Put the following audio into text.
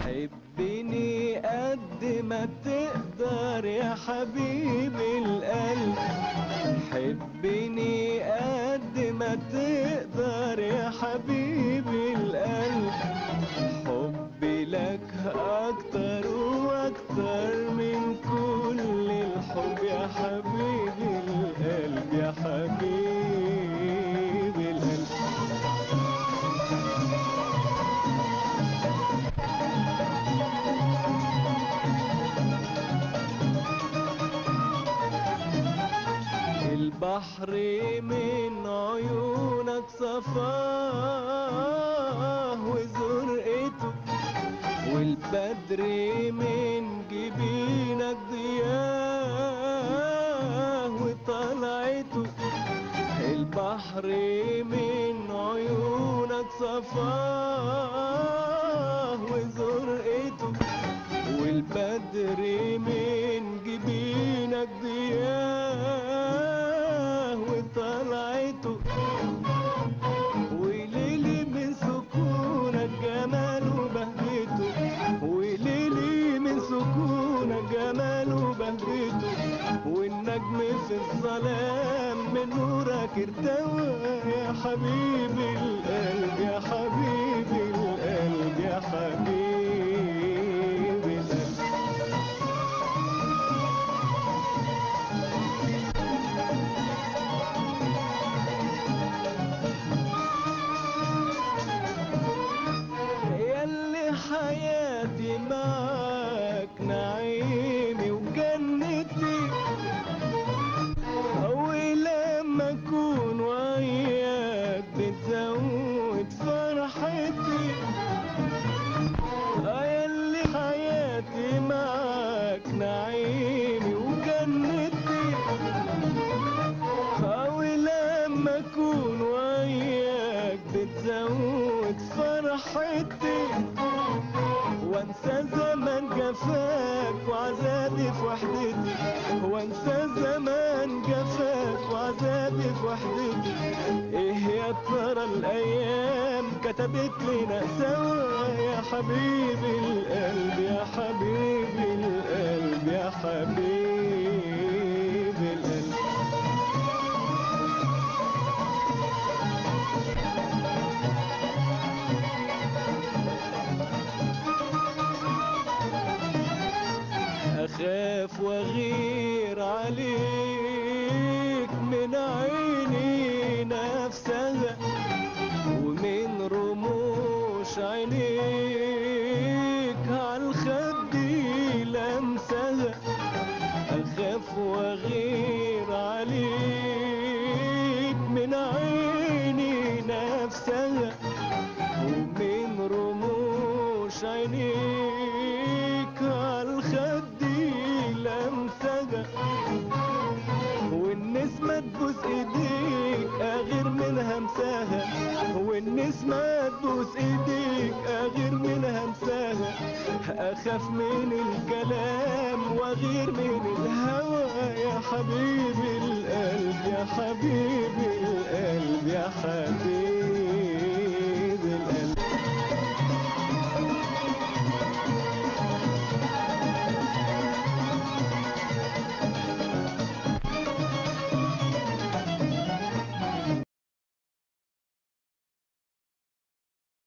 حبني قد ما تقدر يا حبيب القلب، حبني قد ما تقدر يا حبيب القلب. حبي لك اكتر واكتر من كل الحب يا حبيب القلب، يا حبيب القلب. البحر من عيونك صفاه وزرقته، والبدر من جبينك ضياه وطلعته. البحر من عيونك صفاه وزرقته، والبدر من جبينك ضياه وطلعته. وليلي من سكونك جمال وبهجته، وليلي من سكونك جمال وبهجته. والنجم في الظلام من نورك ارتوى يا حبيب القلب، يا حبيب القلب، يا حبيب القلب. ياللي حياتي معاك نعيمي وجنتي، ولما اكون وياك بتزود فرحتي. ياللي حياتي معاك نعيمي وجنتي، ولما اكون وياك بتزود فرحتي. وانسى زمان جفاك وعذابي في وحدتي، وانسى زمان جفاك وعذابي في وحدتي. ايه يا ترى الايام كتبت لنا سوا يا حبيب القلب، يا حبيب القلب، يا حبيب القلب. أخاف وأغير عليك من عيني نفسها، ومن رموش عينيك عالخد لمسها. أخاف وأغير عليك من عيني نفسها، ومن رموش عينيك عالخد لمسها. والنسمة تبوس ايديك اغير من همساها، والنسمة تبوس ايديك اغير من همساها. اخاف من الكلام واغير من الهوى يا حبيب القلب، يا حبيب القلب، يا حبيب